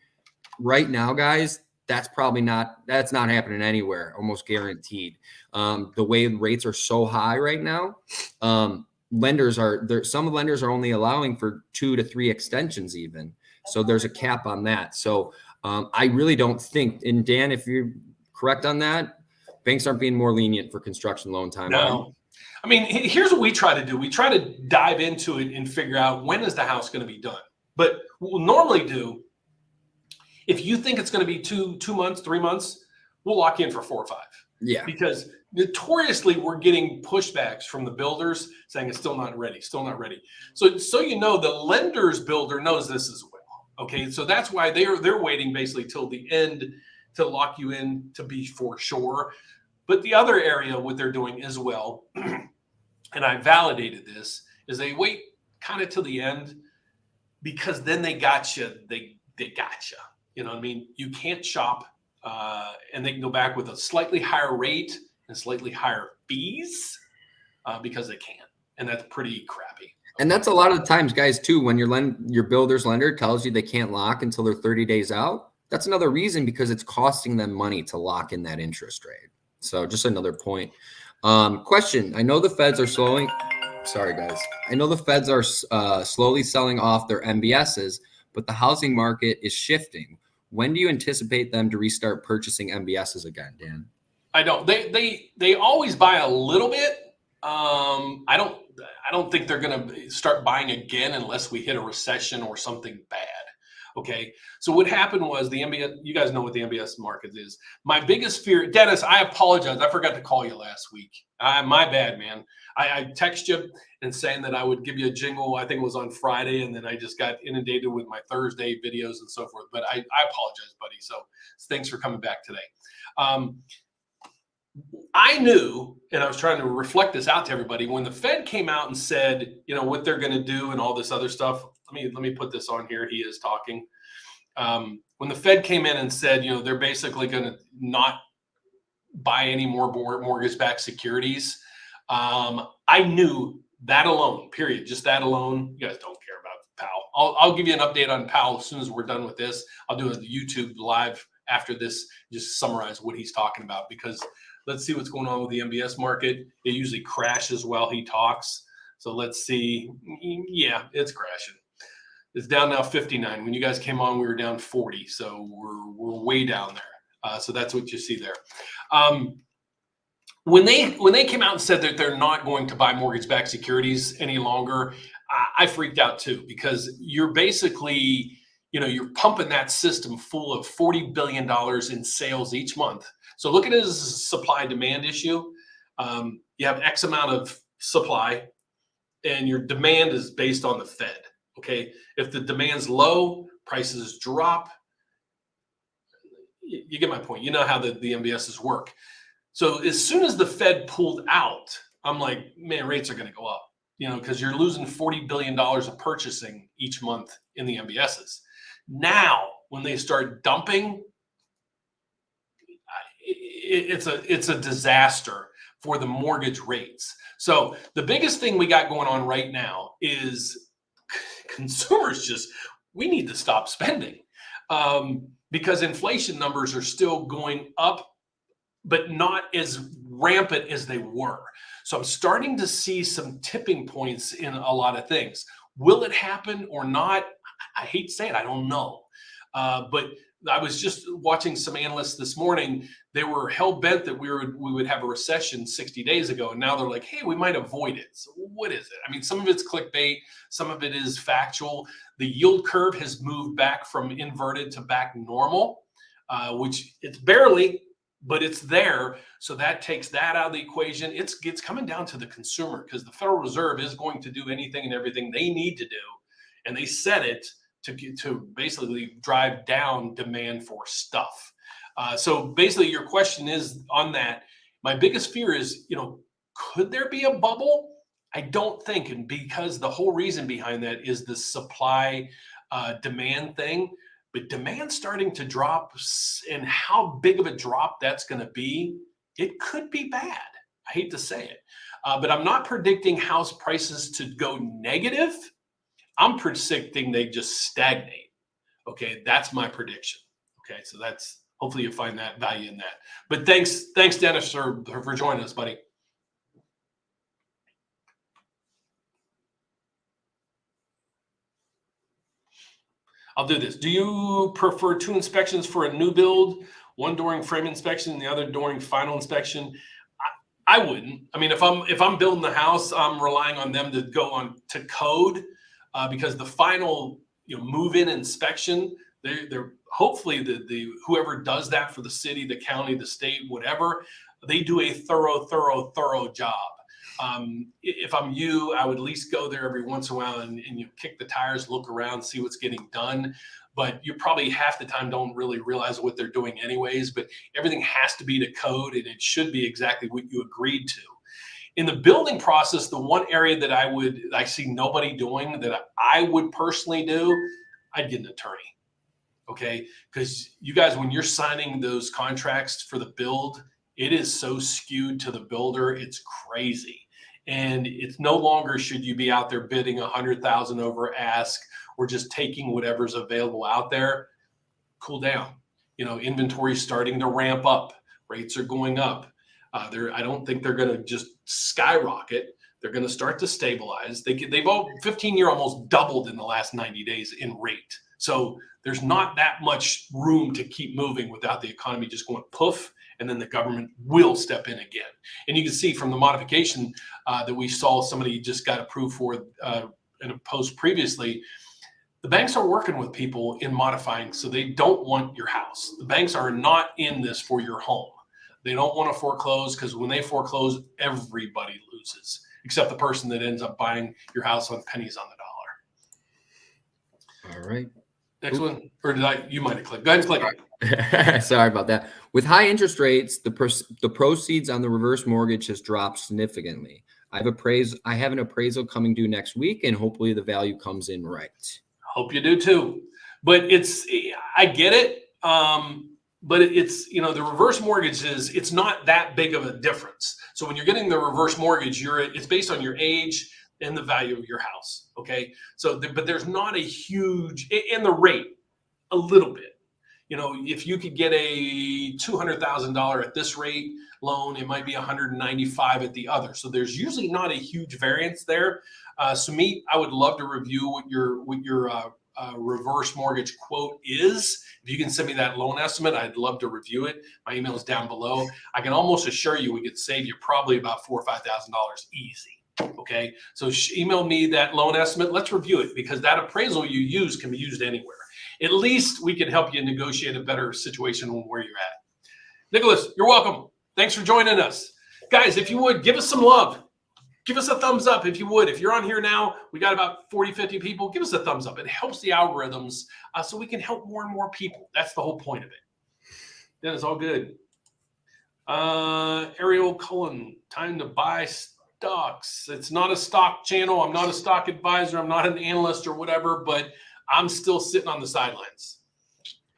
Right now, guys, that's not happening anywhere, almost guaranteed. The way rates are so high right now, some lenders are only allowing for 2 to 3 extensions even. So there's a cap on that. So I really don't think, and Dan, if you're correct on that, banks aren't being more lenient for construction loan time.
no. I mean, here's what we try to do. We try to dive into it and figure out, when is the house going to be done? But what we'll normally do, if you think it's going to be 2 months, 3 months, we'll lock in for 4 or 5.
Yeah.
Because notoriously, we're getting pushbacks from the builders saying it's still not ready, still not ready. So the lender's builder knows this as well. Okay, so that's why they're waiting basically till the end to lock you in to be for sure. But the other area, what they're doing as well, and I validated this, is they wait kind of till the end, because then they got you. They got you. You know what I mean? You can't shop, and they can go back with a slightly higher rate and slightly higher fees because they can, and that's pretty crappy.
And that's a lot of the times, guys, too, when your builder's lender tells you they can't lock until they're 30 days out. That's another reason, because it's costing them money to lock in that interest rate. So just another point. Question. I know the feds are slowing. Sorry, guys. I know the feds are slowly selling off their MBSs, but the housing market is shifting. When do you anticipate them to restart purchasing MBSs again, Dan?
I don't. They always buy a little bit. I don't think they're going to start buying again unless we hit a recession or something bad. Okay. So what happened was the MBS, you guys know what the MBS market is. My biggest fear, Dennis, I apologize. I forgot to call you last week. My bad, man. I texted you and saying that I would give you a jingle. I think it was on Friday, and then I just got inundated with my Thursday videos and so forth. But I apologize, buddy. So thanks for coming back today. I knew, and I was trying to reflect this out to everybody, when the Fed came out and said, what they're going to do and all this other stuff. Let me put this on here. He is talking. When the Fed came in and said, they're basically going to not buy any more mortgage-backed securities. I knew that alone, period. Just that alone. You guys don't care about Powell. I'll give you an update on Powell as soon as we're done with this. I'll do a YouTube live after this, just summarize what he's talking about, because let's see what's going on with the MBS market. It usually crashes while he talks. So let's see. Yeah, it's crashing. It's down now 59. When you guys came on, we were down 40. So we're way down there. So that's what you see there. When they came out and said that they're not going to buy mortgage-backed securities any longer, I freaked out too, because you're basically, you're pumping that system full of $40 billion in sales each month. So look at it as a supply-demand issue. You have X amount of supply, and your demand is based on the Fed. Okay, if the demand's low, prices drop. You get my point. You know how the MBSs work. So as soon as the Fed pulled out, I'm like, man, rates are going to go up, because you're losing $40 billion of purchasing each month in the MBSs. Now, when they start dumping, it's a disaster for the mortgage rates. So the biggest thing we got going on right now is consumers we need to stop spending, because inflation numbers are still going up, but not as rampant as they were. So I'm starting to see some tipping points in a lot of things. Will it happen or not? I hate to say it, I don't know. But I was just watching some analysts this morning. They were hell bent that we would have a recession 60 days ago, and now they're like, hey, we might avoid it. So what is it? I mean, some of it's clickbait, some of it is factual. The yield curve has moved back from inverted to back normal, which it's barely, but it's there. So that takes that out of the equation. It's coming down to the consumer, because the Federal Reserve is going to do anything and everything they need to do, and they said it to basically drive down demand for stuff. So basically, your question is on that. My biggest fear is, could there be a bubble? I don't think, and because the whole reason behind that is the supply demand thing. But demand's starting to drop, and how big of a drop that's going to be, it could be bad. I hate to say it, but I'm not predicting house prices to go negative. I'm predicting they just stagnate. Okay, that's my prediction. Okay, so that's, hopefully you find that value in that. But thanks, Dennis, for joining us, buddy. I'll do this. Do you prefer 2 inspections for a new build, one during frame inspection and the other during final inspection? I wouldn't. I mean, if I'm building the house, I'm relying on them to go on to code, because the final move-in inspection, they're hopefully the whoever does that for the city, the county, the state, whatever, they do a thorough job. If I'm you, I would at least go there every once in a while and kick the tires, look around, see what's getting done. But you probably half the time don't really realize what they're doing anyways. But everything has to be to code, and it should be exactly what you agreed to. In the building process, the one area that I see nobody doing that I would personally do, I'd get an attorney. Okay, because you guys, when you're signing those contracts for the build, it is so skewed to the builder, it's crazy. And it's no longer should you be out there bidding 100,000 over ask or just taking whatever's available out there. Cool down. Inventory is starting to ramp up. Rates are going up. I don't think they're going to just skyrocket. They're going to start to stabilize. They've all 15-year almost doubled in the last 90 days in rate. So there's not that much room to keep moving without the economy just going poof, and then the government will step in again. And you can see from the modification that we saw somebody just got approved for in a post previously, the banks are working with people in modifying, so they don't want your house. The banks are not in this for your home. They don't want to foreclose, because when they foreclose, everybody loses, except the person that ends up buying your house on pennies on the dollar.
All right.
Next one, or you might have clicked. Go ahead and click it.
Sorry about that. With high interest rates, the proceeds on the reverse mortgage has dropped significantly. I have an appraisal coming due next week, and hopefully the value comes in right.
Hope you do too. But I get it. But it's, the reverse mortgage it's not that big of a difference. So when you're getting the reverse mortgage, it's based on your age and the value of your house. Okay. So, but there's not a huge, and the rate a little bit, if you could get a $200,000 at this rate loan, it might be 195 at the other. So there's usually not a huge variance there. Sumit, I would love to review what your reverse mortgage quote is. If you can send me that loan estimate, I'd love to review it. My email is down below. I can almost assure you we could save you probably about $4,000 or $5,000 easy. Okay, so email me that loan estimate. Let's review it, because that appraisal you use can be used anywhere. At least we can help you negotiate a better situation where you're at. Nicholas, you're welcome. Thanks for joining us. Guys, if you would, give us some love. Give us a thumbs up if you would. If you're on here now, we got about 40, 50 people. Give us a thumbs up. It helps the algorithms so we can help more and more people. That's the whole point of it. That is all good. Ariel Cullen, time to buy stocks. It's not a stock channel. I'm not a stock advisor. I'm not an analyst or whatever, but I'm still sitting on the sidelines.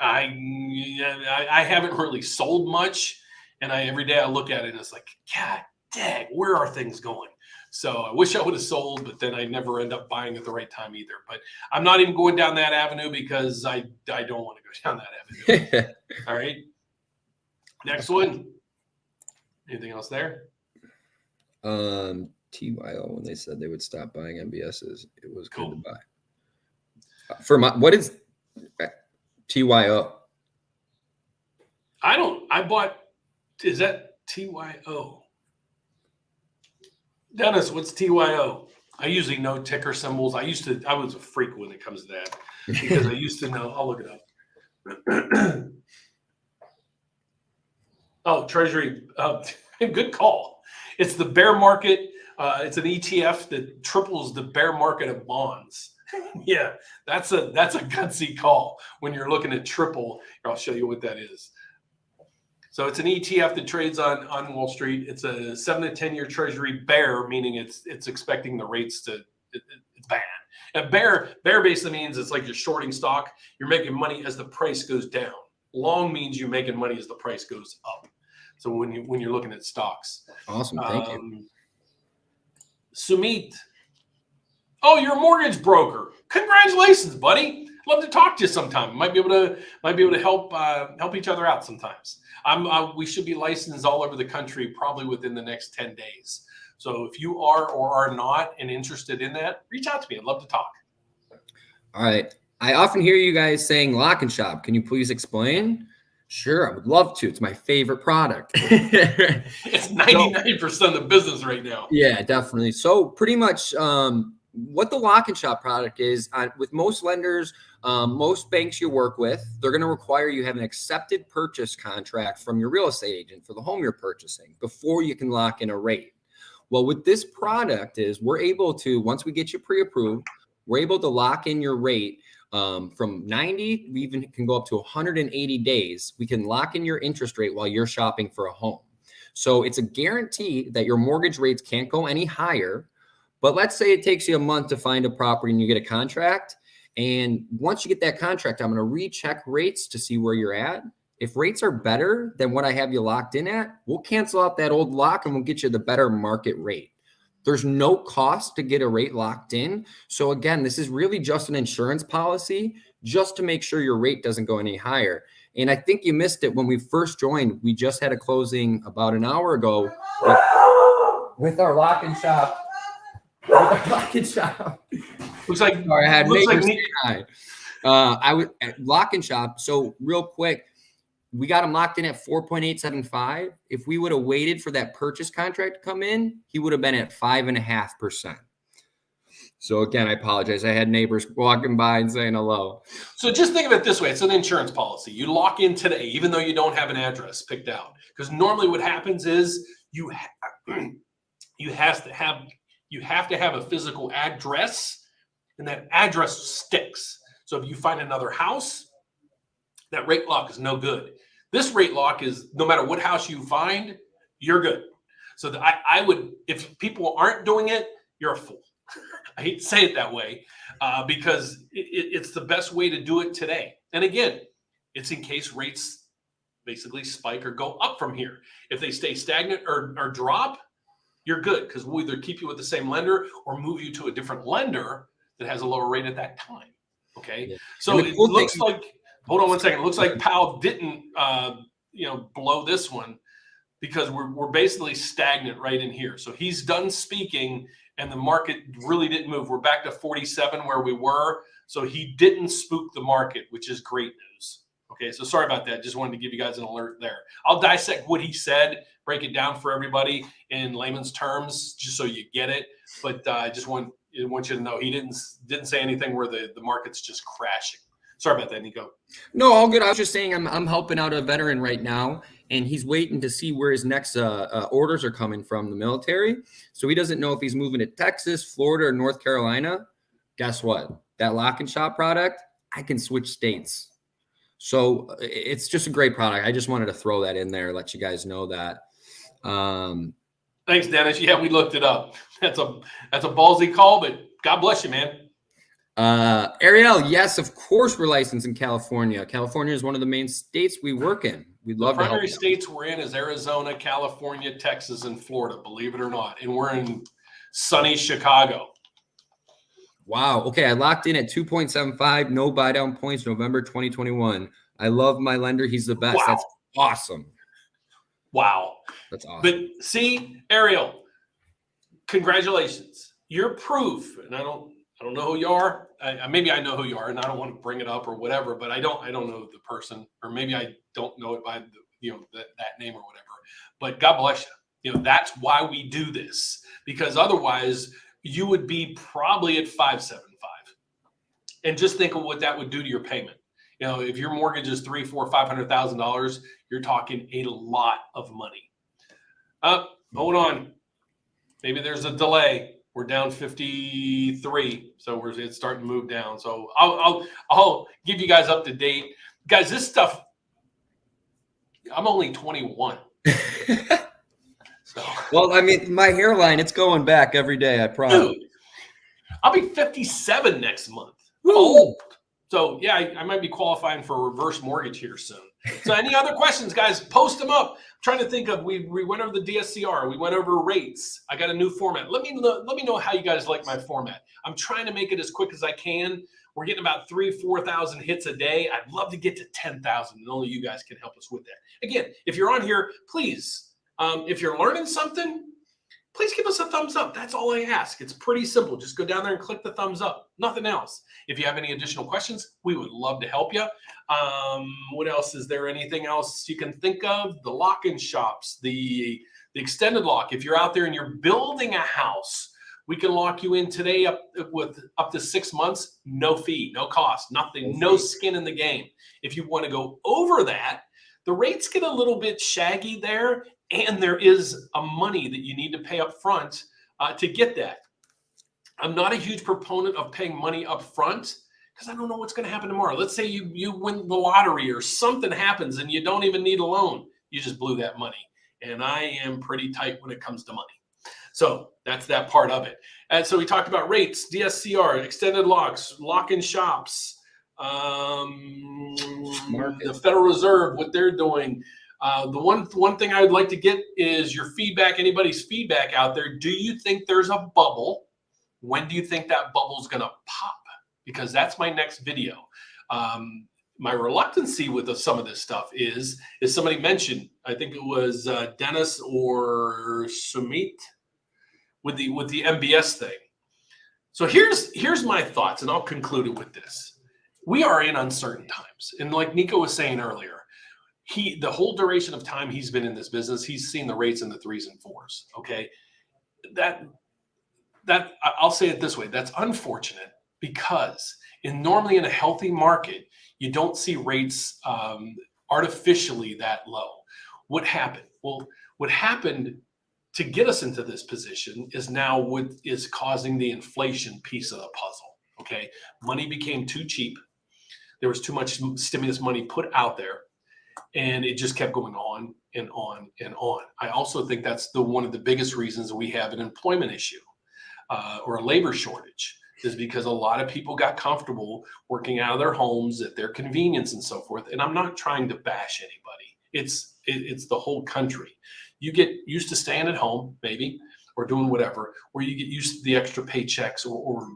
I haven't really sold much, and every day I look at it and it's like, God dang, where are things going? So I wish I would have sold, but then I never end up buying at the right time either. But I'm not even going down that avenue, because I don't want to go down that avenue. All right. Next one. Anything else there?
TYO, when they said they would stop buying MBSs, it was
cool.
Good to buy. What is TYO?
Is that TYO? Dennis, what's TYO? I usually know ticker symbols. I was a freak when it comes to that because I used to know. I'll look it up. Oh, Treasury. Good call. It's the bear market. It's an ETF that triples the bear market of bonds. Yeah, that's a gutsy call when you're looking at triple. I'll show you what that is. So it's an ETF that trades on Wall Street. It's a 7 to 10 year Treasury bear, meaning it's expecting the rates to it's bad. And bear basically means it's like you're shorting stock. You're making money as the price goes down. Long means you're making money as the price goes up. So when you're looking at stocks.
Awesome, thank you.
Sumit. Oh, you're a mortgage broker. Congratulations, buddy. Love to talk to you sometime. Might be able to help each other out sometimes. We should be licensed all over the country probably within the next 10 days. So if you are or are not and interested in that, reach out to me. I'd love to talk.
All right. I often hear you guys saying lock and shop. Can you please explain? Sure, I would love to. It's my favorite product.
It's 99% of the business right now.
Yeah, definitely. So pretty much what the lock and shop product is, with most lenders, most banks you work with, they're going to require you have an accepted purchase contract from your real estate agent for the home you're purchasing before you can lock in a rate. Well, with this product is we're able to, once we get you pre-approved, we're able to lock in your rate from 90, we even can go up to 180 days. We can lock in your interest rate while you're shopping for a home. So it's a guarantee that your mortgage rates can't go any higher. But let's say it takes you a month to find a property and you get a contract. And once you get that contract, I'm going to recheck rates to see where you're at. If rates are better than what I have you locked in at, we'll cancel out that old lock and we'll get you the better market rate. There's no cost to get a rate locked in. So again, this is really just an insurance policy just to make sure your rate doesn't go any higher. And I think you missed it when we first joined. We just had a closing about an hour ago with our lock and shop.
Looks like
sorry, I had
looks
neighbors
like
say hi. I would at lock and shop. So real quick, we got him locked in at 4.875. If we would have waited for that purchase contract to come in, he would have been at 5.5%. So again, I apologize. I had neighbors walking by and saying hello.
So just think of it this way. It's an insurance policy. You lock in today, even though you don't have an address picked out. Because normally what happens is you have to have a physical address, and that address sticks. So if you find another house, that rate lock is no good. This rate lock is no matter what house you find, you're good. So I would, if people aren't doing it, you're a fool. I hate to say it that way because it's the best way to do it today. And again, it's in case rates basically spike or go up from here. If they stay stagnant or drop, you're good because we'll either keep you with the same lender or move you to a different lender that has a lower rate at that time. Okay. Yeah. So it looks like, hold on one second. It looks like Powell didn't, blow this one because we're basically stagnant right in here. So he's done speaking and the market really didn't move. We're back to 47 where we were. So he didn't spook the market, which is great news. Okay. So sorry about that. Just wanted to give you guys an alert there. I'll dissect what he said, break it down for everybody in layman's terms, just so you get it. But I just want you to know he didn't say anything where the market's just crashing. Sorry about that, Nico.
No, all good. I was just saying I'm helping out a veteran right now, and he's waiting to see where his next orders are coming from the military. So he doesn't know if he's moving to Texas, Florida, or North Carolina. Guess what? That lock and shop product, I can switch states. So it's just a great product. I just wanted to throw that in there, let you guys know that.
Thanks, Dennis. Yeah, we looked it up. That's a ballsy call, but God bless you, man.
Ariel, yes, of course we're licensed in California. California is one of the main states we work in. We'd love
the primary states we're in is Arizona, California, Texas, and Florida, believe it or not. And we're in sunny Chicago.
Wow. Okay, I locked in at 2.75, no buy down points, November 2021. I love my lender. He's the best. Wow. That's awesome.
Wow.
That's awesome.
But see, Ariel, congratulations. You're proof, and I don't know who you are. maybe I know who you are, and I don't want to bring it up or whatever, but I don't know the person, or maybe I don't know it by that name or whatever. But God bless you. That's why we do this, because otherwise you would be probably at 575. And just think of what that would do to your payment. If your mortgage is $300,000, $400,000, $500,000, you're talking a lot of money. Hold on. Maybe there's a delay. We're down 53, so it's starting to move down. So I'll give you guys up to date, guys. This stuff. I'm only 21. So.
Well, I mean, my hairline, it's going back every day. I promise.
Dude, I'll be 57 next month.
Woo.
Old. So yeah, I might be qualifying for a reverse mortgage here soon. So any other questions, guys, post them up. I'm trying to think of, we went over the DSCR, we went over rates. I got a new format. Let me know how you guys like my format. I'm trying to make it as quick as I can. We're getting about 3,000-4,000 hits a day. I'd love to get to 10,000, and only you guys can help us with that. Again, if you're on here, please, if you're learning something, please give us a thumbs up. That's all I ask. It's pretty simple. Just go down there and click the thumbs up. Nothing else. If you have any additional questions, we would love to help you. What else? Is there anything else you can think of? The lock-in shops, the extended lock. If you're out there and you're building a house, we can lock you in today up to 6 months, no fee, no cost, nothing, no skin in the game. If you want to go over that, the rates get a little bit shaggy there. And there is a money that you need to pay up front to get that. I'm not a huge proponent of paying money up front because I don't know what's going to happen tomorrow. Let's say you win the lottery or something happens and you don't even need a loan. You just blew that money. And I am pretty tight when it comes to money. So that's that part of it. And so we talked about rates, DSCR, extended locks, lock-in shops, the Federal Reserve, what they're doing. The one thing I would like to get is your feedback, anybody's feedback out there. Do you think there's a bubble? When do you think that bubble is going to pop? Because that's my next video. My reluctancy with some of this stuff is somebody mentioned, I think it was Dennis or Sumit with the MBS thing. So here's my thoughts, and I'll conclude it with this. We are in uncertain times. And like Nico was saying earlier, the whole duration of time he's been in this business, he's seen the rates in the 3s and 4s. Okay. That I'll say it this way. That's unfortunate because normally in a healthy market, you don't see rates artificially that low. What happened? Well, what happened to get us into this position is now what is causing the inflation piece of the puzzle. Okay. Money became too cheap. There was too much stimulus money put out there. And it just kept going on and on and on. I also think that's one of the biggest reasons we have an employment issue or a labor shortage, is because a lot of people got comfortable working out of their homes at their convenience and so forth. And I'm not trying to bash anybody. It's the whole country. You get used to staying at home, maybe, or doing whatever, or you get used to the extra paychecks or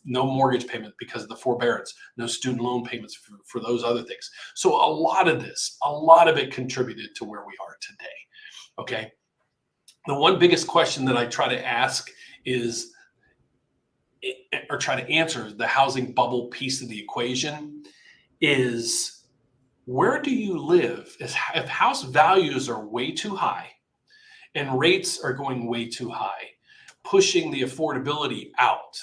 no mortgage payment because of the forbearance, no student loan payments for those other things. So a lot of it contributed to where we are today. Okay. The one biggest question that I try to ask is, or try to answer the housing bubble piece of the equation is, where do you live? If house values are way too high, and rates are going way too high, pushing the affordability out,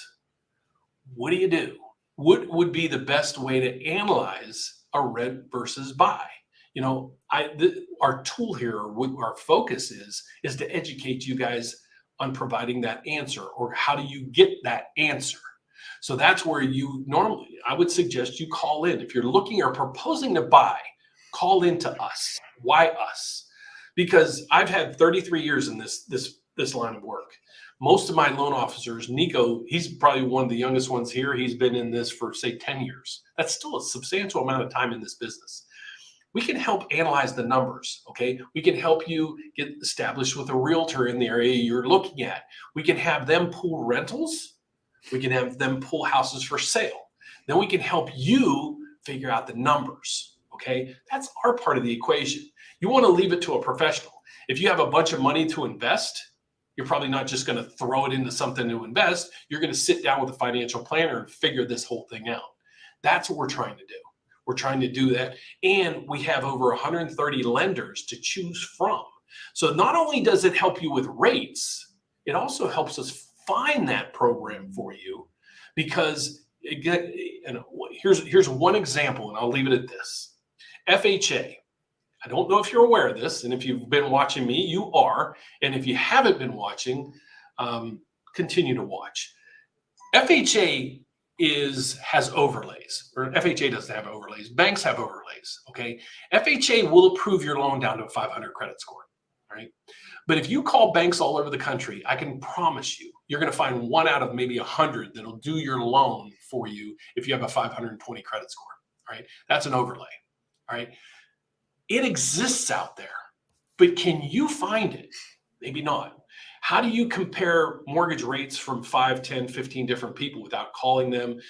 what do? What would be the best way to analyze a rent versus buy? Our tool here, our focus is to educate you guys on providing that answer, or how do you get that answer? So that's where I would suggest you call in. If you're looking or proposing to buy, call into us. Why us? Because I've had 33 years in this line of work. Most of my loan officers, Nico, he's probably one of the youngest ones here. He's been in this for, say, 10 years. That's still a substantial amount of time in this business. We can help analyze the numbers, okay? We can help you get established with a realtor in the area you're looking at. We can have them pull rentals. We can have them pull houses for sale. Then we can help you figure out the numbers, okay? That's our part of the equation. You want to leave it to a professional. If you have a bunch of money to invest, You're probably not just going to throw it into something to invest. You're going to sit down with a financial planner and figure this whole thing out. That's what we're trying to do. We're trying to do that. And we have over 130 lenders to choose from. So not only does it help you with rates, it also helps us find that program for you, because here's one example, and I'll leave it at this. FHA. I don't know if you're aware of this, and if you've been watching me, you are. And if you haven't been watching, continue to watch. FHA has overlays, or FHA doesn't have overlays. Banks have overlays, okay? FHA will approve your loan down to a 500 credit score, right? But if you call banks all over the country, I can promise you, you're going to find one out of maybe 100 that'll do your loan for you if you have a 520 credit score, right? That's an overlay, all right? It exists out there, but can you find it? Maybe not. How do you compare mortgage rates from 5, 10, 15 different people without calling them,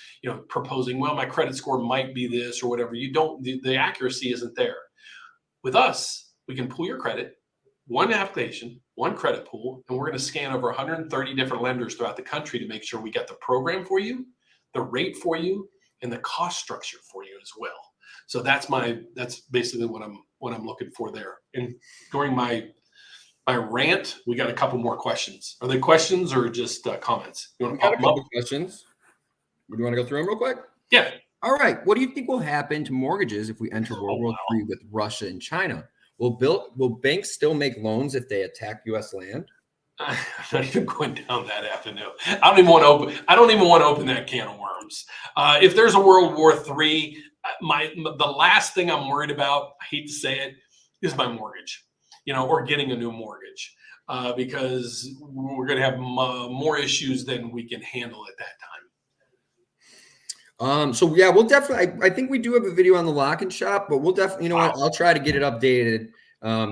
proposing, well, my credit score might be this or whatever? You don't, the accuracy isn't there. With us, we can pull your credit, one application, one credit pool, and we're going to scan over 130 different lenders throughout the country to make sure we got the program for you, the rate for you, and the cost structure for you as well. So that's basically what I'm looking for there. And during my rant, we got a couple more questions. Are they questions or just comments? You want to pop them up?
Questions. Do you want to go through them real quick?
Yeah.
All right. What do you think will happen to mortgages if we enter World War III with Russia and China? Will banks still make loans if they attack U.S. land?
I'm not even going down that avenue. I don't even want to open that can of worms. If there's a World War III, the last thing I'm worried about, I hate to say it, is my mortgage, or getting a new mortgage, because we're going to have more issues than we can handle at that time.
So yeah, we'll definitely, I think we do have a video on the lock and shop, but we'll definitely, you know what, I'll try to get it updated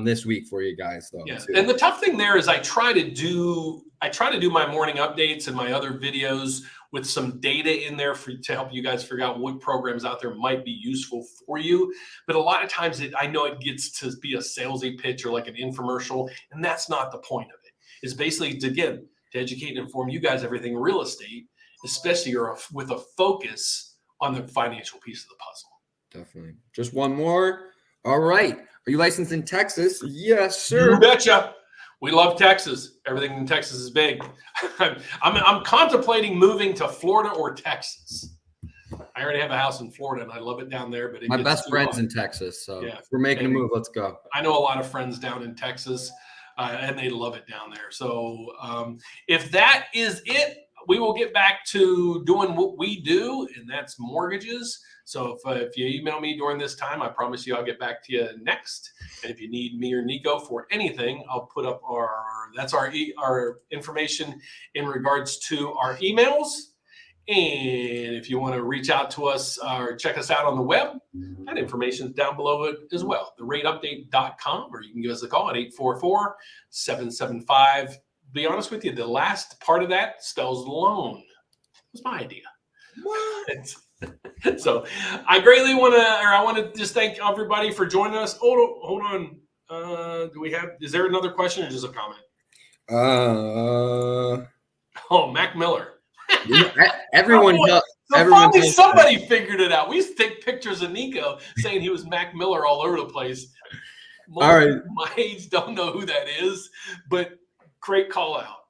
this week for you guys though.
Yeah. And the tough thing there is I try to do my morning updates and my other videos with some data in there to help you guys figure out what programs out there might be useful for you. But a lot of times I know it gets to be a salesy pitch or like an infomercial, and that's not the point of it. It's basically to educate and inform you guys everything real estate, especially with a focus on the financial piece of the puzzle.
Definitely. Just one more. All right. Are you licensed in Texas? Yes, sir.
You betcha. We love Texas. Everything in Texas is big. I'm contemplating moving to Florida or Texas. I already have a house in Florida and I love it down there. But
my best friend's in Texas, so yeah, if we're making a move, let's go.
I know a lot of friends down in Texas, and they love it down there. So if that is it, we will get back to doing what we do, and that's mortgages. So if you email me during this time, I promise you I'll get back to you next. And if you need me or Nico for anything, I'll put up our information in regards to our emails. And if you want to reach out to us or check us out on the web, that information is down below it as well. TheRateUpdate.com, or you can give us a call at 844-775. Be honest with you, the last part of that spells loan. It was my idea. What? So I greatly want to just thank everybody for joining us. Hold on. Is there another question or just a comment? Mac Miller.
Everyone does.
Finally somebody figured it out. We used to take pictures of Nico saying he was Mac Miller all over the place.
All right.
My age don't know who that is, but great call out.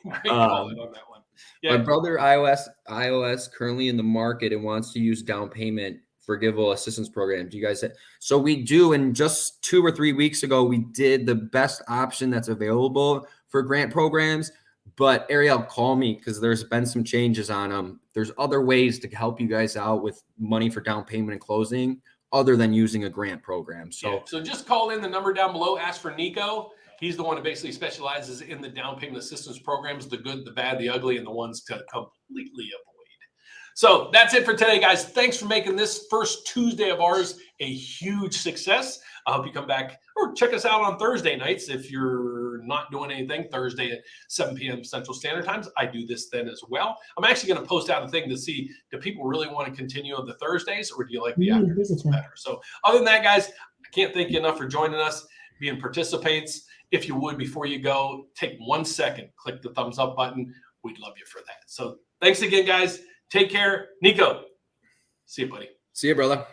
Great call out on that one. Yeah.
My brother iOS currently in the market and wants to use down payment forgivable assistance program. Do you guys so we do, and just 2 or 3 weeks ago we did the best option that's available for grant programs. But Ariel, call me because there's been some changes on them. There's other ways to help you guys out with money for down payment and closing other than using a grant program. So
just call in the number down below, ask for Nico. He's the one who basically specializes in the down payment assistance programs, the good, the bad, the ugly, and the ones to completely avoid. So that's it for today, guys. Thanks for making this first Tuesday of ours a huge success. I hope you come back or check us out on Thursday nights if you're not doing anything. Thursday at 7 p.m. Central Standard Times. I do this then as well. I'm actually going to post out a thing to see, do people really want to continue on the Thursdays, or do you like the afternoons better? So other than that, guys, I can't thank you enough for joining us, being participants. if you would, before you go, take 1 second, click the thumbs up button. We'd love you for that. So thanks again, guys. Take care. Nico, see you, buddy.
See you, brother.